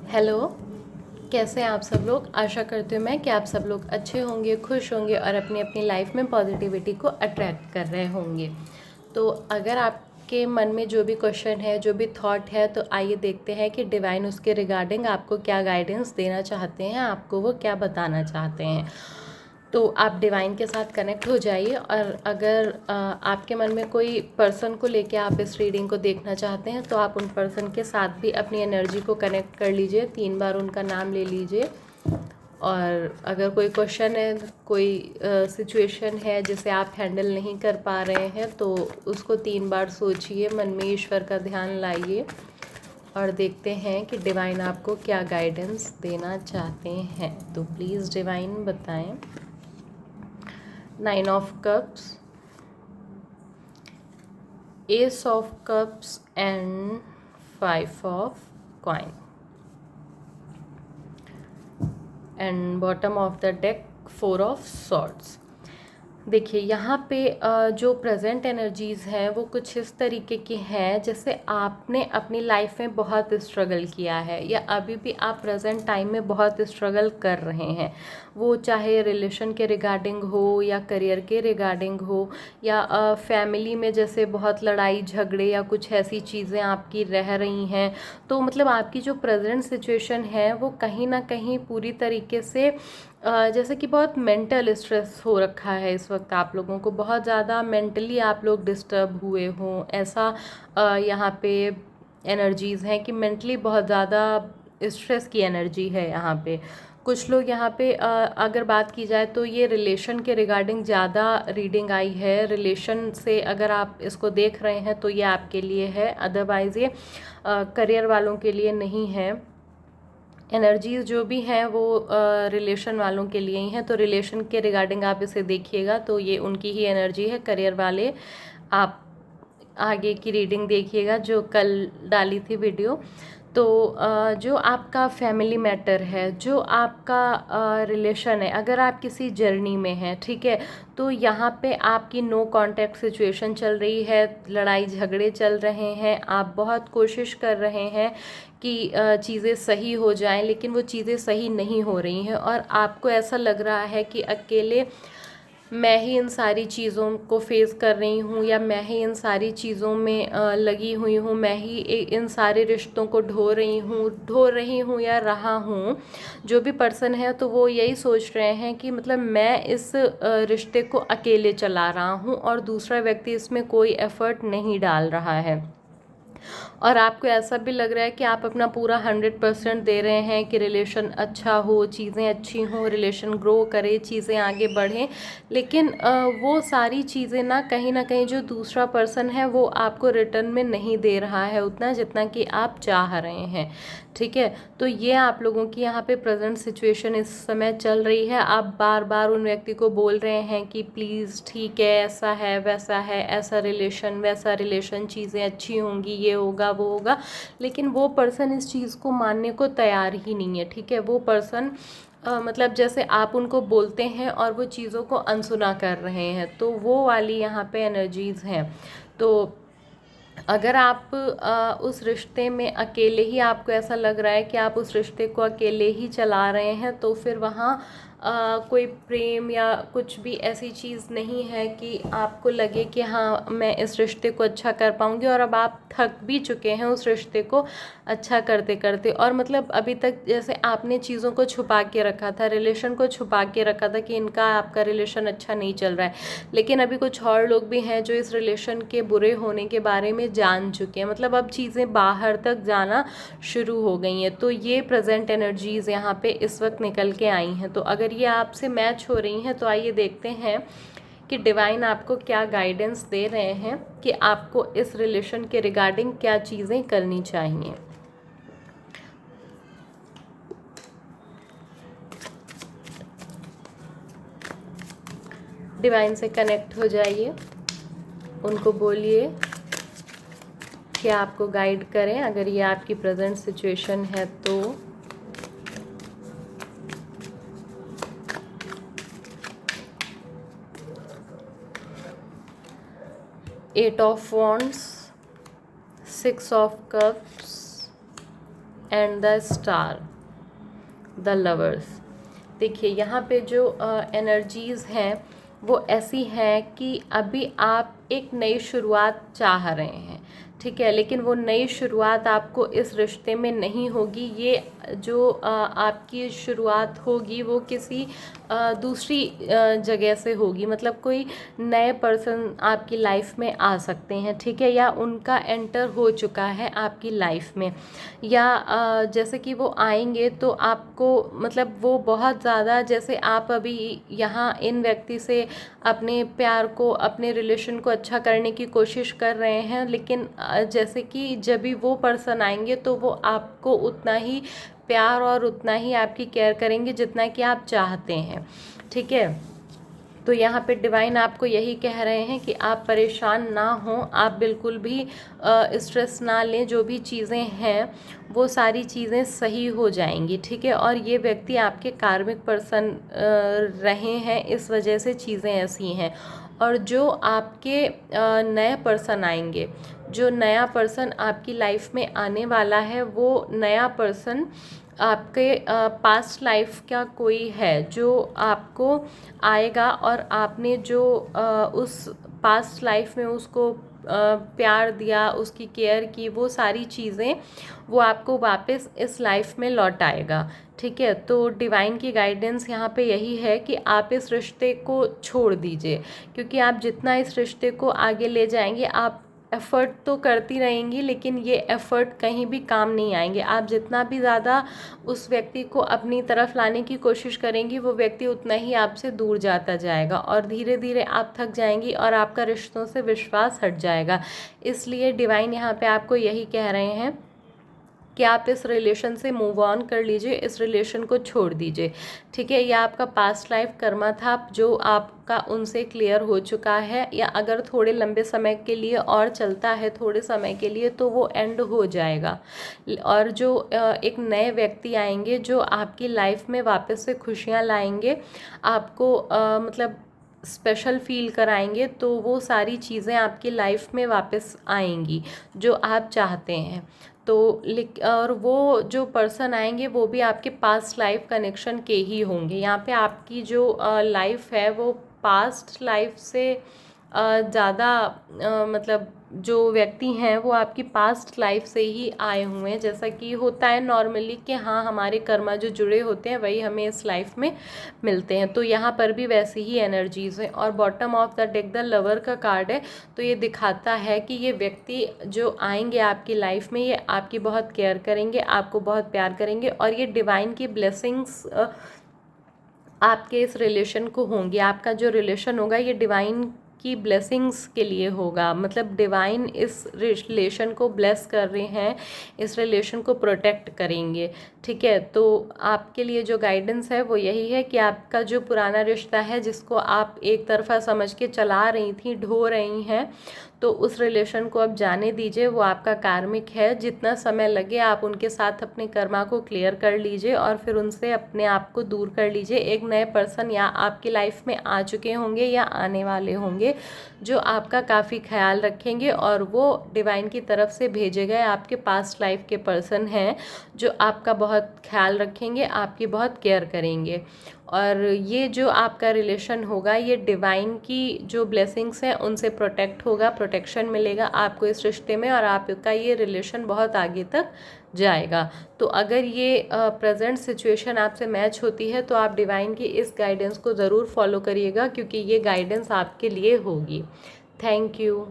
Hello. कैसे हैं आप सब लोग? आशा करती हूँ मैं कि आप सब लोग अच्छे होंगे, खुश होंगे और अपनी अपनी लाइफ में पॉजिटिविटी को अट्रैक्ट कर रहे होंगे। तो अगर आपके मन में जो भी क्वेश्चन है, जो भी थॉट है, तो आइए देखते हैं कि डिवाइन उसके रिगार्डिंग आपको क्या गाइडेंस देना चाहते हैं, आपको वो क्या बताना चाहते हैं। तो आप डिवाइन के साथ कनेक्ट हो जाइए। और अगर आपके मन में कोई पर्सन को लेके आप इस रीडिंग को देखना चाहते हैं तो आप उन पर्सन के साथ भी अपनी एनर्जी को कनेक्ट कर लीजिए, 3 बार उनका नाम ले लीजिए। और अगर कोई क्वेश्चन है, कोई सिचुएशन है जिसे आप हैंडल नहीं कर पा रहे हैं तो उसको 3 बार सोचिए, मन में ईश्वर का ध्यान लाइए और देखते हैं कि डिवाइन आपको क्या गाइडेंस देना चाहते हैं। तो प्लीज़ डिवाइन बताएं। 9 of Cups, Ace of Cups and 5 of Coin, and bottom of the deck 4 of Swords। देखिए यहाँ पे जो प्रेजेंट एनर्जीज़ हैं वो कुछ इस तरीके की हैं जैसे आपने अपनी लाइफ में बहुत स्ट्रगल किया है या अभी भी आप प्रेजेंट टाइम में बहुत स्ट्रगल कर रहे हैं। वो चाहे रिलेशन के रिगार्डिंग हो या करियर के रिगार्डिंग हो या फैमिली में जैसे बहुत लड़ाई झगड़े या कुछ ऐसी चीज़ें आपकी रह रही हैं। तो मतलब आपकी जो प्रेजेंट सिचुएशन है वो कहीं ना कहीं पूरी तरीके से जैसे कि बहुत मेंटल स्ट्रेस हो रखा है इस वक्त। आप लोगों को बहुत ज़्यादा मेंटली आप लोग डिस्टर्ब हुए हों, ऐसा यहाँ पे एनर्जीज़ हैं कि मेंटली बहुत ज़्यादा स्ट्रेस की एनर्जी है यहाँ पे। कुछ लोग यहाँ पे अगर बात की जाए तो ये रिलेशन के रिगार्डिंग ज़्यादा रीडिंग आई है। रिलेशन से अगर आप इसको देख रहे हैं तो ये आपके लिए है, अदरवाइज़ ये करियर वालों के लिए नहीं है। एनर्जीज़ जो भी हैं वो रिलेशन वालों के लिए ही हैं, तो रिलेशन के रिगार्डिंग आप इसे देखिएगा तो ये उनकी ही एनर्जी है। करियर वाले आप आगे की रीडिंग देखिएगा जो कल डाली थी वीडियो। तो जो आपका फैमिली मैटर है, जो आपका रिलेशन है, अगर आप किसी जर्नी में हैं, ठीक है, तो यहाँ पे आपकी नो कांटेक्ट सिचुएशन चल रही है, लड़ाई झगड़े चल रहे हैं, आप बहुत कोशिश कर रहे हैं कि चीज़ें सही हो जाएं, लेकिन वो चीज़ें सही नहीं हो रही हैं और आपको ऐसा लग रहा है कि अकेले मैं ही इन सारी चीज़ों को फेस कर रही हूँ या मैं ही इन सारी चीज़ों में लगी हुई हूँ, मैं ही इन सारे रिश्तों को ढो रही हूँ या रहा हूँ। जो भी पर्सन है तो वो यही सोच रहे हैं कि मतलब मैं इस रिश्ते को अकेले चला रहा हूँ और दूसरा व्यक्ति इसमें कोई एफर्ट नहीं डाल रहा है। और आपको ऐसा भी लग रहा है कि आप अपना पूरा 100% दे रहे हैं कि रिलेशन अच्छा हो, चीज़ें अच्छी हों, रिलेशन ग्रो करे, चीज़ें आगे बढ़ें, लेकिन वो सारी चीज़ें ना कहीं जो दूसरा पर्सन है वो आपको रिटर्न में नहीं दे रहा है उतना जितना कि आप चाह रहे हैं। ठीक है, तो ये आप लोगों की यहाँ पे प्रेजेंट सिचुएशन इस समय चल रही है। आप बार बार उन व्यक्ति को बोल रहे हैं कि प्लीज़ ठीक है, ऐसा है वैसा है, ऐसा रिलेशन वैसा रिलेशन, चीज़ें अच्छी होंगी, ये होगा वो होगा, लेकिन वो पर्सन इस चीज़ को मानने को तैयार ही नहीं है। ठीक है, वो पर्सन मतलब जैसे आप उनको बोलते हैं और वो चीज़ों को अनसुना कर रहे हैं, तो वो वाली यहाँ पे एनर्जीज़ हैं। तो अगर आप उस रिश्ते में अकेले ही, आपको ऐसा लग रहा है कि आप उस रिश्ते को अकेले ही चला रहे हैं, तो फिर वहाँ कोई प्रेम या कुछ भी ऐसी चीज़ नहीं है कि आपको लगे कि हाँ मैं इस रिश्ते को अच्छा कर पाऊँगी। और अब आप थक भी चुके हैं उस रिश्ते को अच्छा करते करते, और मतलब अभी तक जैसे आपने चीज़ों को छुपा के रखा था, रिलेशन को छुपा के रखा था कि इनका आपका रिलेशन अच्छा नहीं चल रहा है, लेकिन अभी कुछ और लोग भी हैं जो इस रिलेशन के बुरे होने के बारे में जान चुके हैं। मतलब अब चीज़ें बाहर तक जाना शुरू हो गई हैं। तो ये प्रेजेंट एनर्जीज़ यहाँ पे इस वक्त निकल के आई हैं। तो अगर ये आपसे मैच हो रही हैं तो आइए देखते हैं कि डिवाइन आपको क्या गाइडेंस दे रहे हैं कि आपको इस रिलेशन के रिगार्डिंग क्या चीज़ें करनी चाहिए। डिवाइन से कनेक्ट हो जाइए, उनको बोलिए कि आपको गाइड करें अगर ये आपकी प्रेजेंट सिचुएशन है तो। Eight of Wands, 6 of Cups, and the star, the lovers. देखिए यहाँ पे जो एनर्जीज़ हैं वो ऐसी हैं कि अभी आप एक नई शुरुआत चाह रहे हैं, ठीक है, लेकिन वो नई शुरुआत आपको इस रिश्ते में नहीं होगी। ये जो आपकी शुरुआत होगी वो किसी दूसरी जगह से होगी, मतलब कोई नए पर्सन आपकी लाइफ में आ सकते हैं, ठीक है, या उनका एंटर हो चुका है आपकी लाइफ में, या जैसे कि वो आएंगे तो आपको मतलब वो बहुत ज़्यादा, जैसे आप अभी यहाँ इन व्यक्ति से अपने प्यार को, अपने रिलेशन को अच्छा करने की कोशिश कर रहे हैं, लेकिन जैसे कि जब भी वो पर्सन आएंगे तो वो आपको उतना ही प्यार और उतना ही आपकी केयर करेंगे जितना कि आप चाहते हैं, ठीक है। तो यहाँ पे डिवाइन आपको यही कह रहे हैं कि आप परेशान ना हों, आप बिल्कुल भी स्ट्रेस ना लें, जो भी चीज़ें हैं वो सारी चीज़ें सही हो जाएंगी, ठीक है। और ये व्यक्ति आपके कार्मिक पर्सन रहे हैं, इस वजह से चीज़ें ऐसी हैं। और जो आपके नए पर्सन आएंगे, जो नया पर्सन आपकी लाइफ में आने वाला है, वो नया पर्सन आपके पास्ट लाइफ का कोई है जो आपको आएगा, और आपने जो उस पास्ट लाइफ में उसको प्यार दिया, उसकी केयर की, वो सारी चीज़ें वो आपको वापस इस लाइफ में लौट आएगा, ठीक है। तो डिवाइन की गाइडेंस यहाँ पे यही है कि आप इस रिश्ते को छोड़ दीजिए, क्योंकि आप जितना इस रिश्ते को आगे ले जाएंगे, आप एफ़र्ट तो करती रहेंगी लेकिन ये एफ़र्ट कहीं भी काम नहीं आएंगे। आप जितना भी ज़्यादा उस व्यक्ति को अपनी तरफ लाने की कोशिश करेंगी, वो व्यक्ति उतना ही आपसे दूर जाता जाएगा, और धीरे धीरे आप थक जाएंगी और आपका रिश्तों से विश्वास हट जाएगा। इसलिए डिवाइन यहाँ पे आपको यही कह रहे हैं कि आप इस रिलेशन से मूव ऑन कर लीजिए, इस रिलेशन को छोड़ दीजिए, ठीक है। या आपका पास्ट लाइफ कर्मा था जो आपका उनसे क्लियर हो चुका है, या अगर थोड़े लंबे समय के लिए और चलता है, थोड़े समय के लिए, तो वो एंड हो जाएगा। और जो एक नए व्यक्ति आएंगे जो आपकी लाइफ में वापस से खुशियाँ लाएंगे, आपको मतलब स्पेशल फील कराएंगे, तो वो सारी चीज़ें आपकी लाइफ में वापस आएंगी जो आप चाहते हैं। तो और वो जो पर्सन आएंगे वो भी आपके पास्ट लाइफ कनेक्शन के ही होंगे। यहाँ पे आपकी जो लाइफ है वो पास्ट लाइफ से ज़्यादा मतलब जो व्यक्ति हैं वो आपकी पास्ट लाइफ से ही आए हुए हैं, जैसा कि होता है नॉर्मली कि हाँ, हमारे कर्मा जो जुड़े होते हैं वही हमें इस लाइफ में मिलते हैं। तो यहाँ पर भी वैसी ही एनर्जीज़ हैं। और bottom of the deck the lover का कार्ड है, तो ये दिखाता है कि ये व्यक्ति जो आएंगे आपकी लाइफ में, ये आपकी बहुत केयर करेंगे, आपको बहुत प्यार करेंगे, और ये डिवाइन की ब्लेसिंग्स आपके इस रिलेशन को होंगी। आपका जो रिलेशन होगा ये डिवाइन की ब्लेसिंग्स के लिए होगा, मतलब डिवाइन इस रिलेशन को ब्लेस कर रहे हैं, इस रिलेशन को प्रोटेक्ट करेंगे, ठीक है। तो आपके लिए जो गाइडेंस है वो यही है कि आपका जो पुराना रिश्ता है जिसको आप एक तरफा समझ के चला रही थी, ढो रही हैं, तो उस रिलेशन को अब जाने दीजिए, वो आपका कार्मिक है। जितना समय लगे आप उनके साथ अपने कर्मा को क्लियर कर लीजिए और फिर उनसे अपने आप को दूर कर लीजिए। एक नए पर्सन या आपकी लाइफ में आ चुके होंगे या आने वाले होंगे जो आपका काफ़ी ख्याल रखेंगे, और वो डिवाइन की तरफ से भेजे गए आपके पास्ट लाइफ के पर्सन हैं जो आपका बहुत ख्याल रखेंगे, आपकी बहुत केयर करेंगे। और ये जो आपका रिलेशन होगा ये डिवाइन की जो ब्लेसिंग्स हैं उनसे प्रोटेक्ट होगा, प्रोटेक्शन मिलेगा आपको इस रिश्ते में, और आपका ये रिलेशन बहुत आगे तक जाएगा। तो अगर ये प्रेजेंट सिचुएशन आपसे मैच होती है तो आप डिवाइन की इस गाइडेंस को ज़रूर फॉलो करिएगा, क्योंकि ये गाइडेंस आपके लिए होगी। Thank you.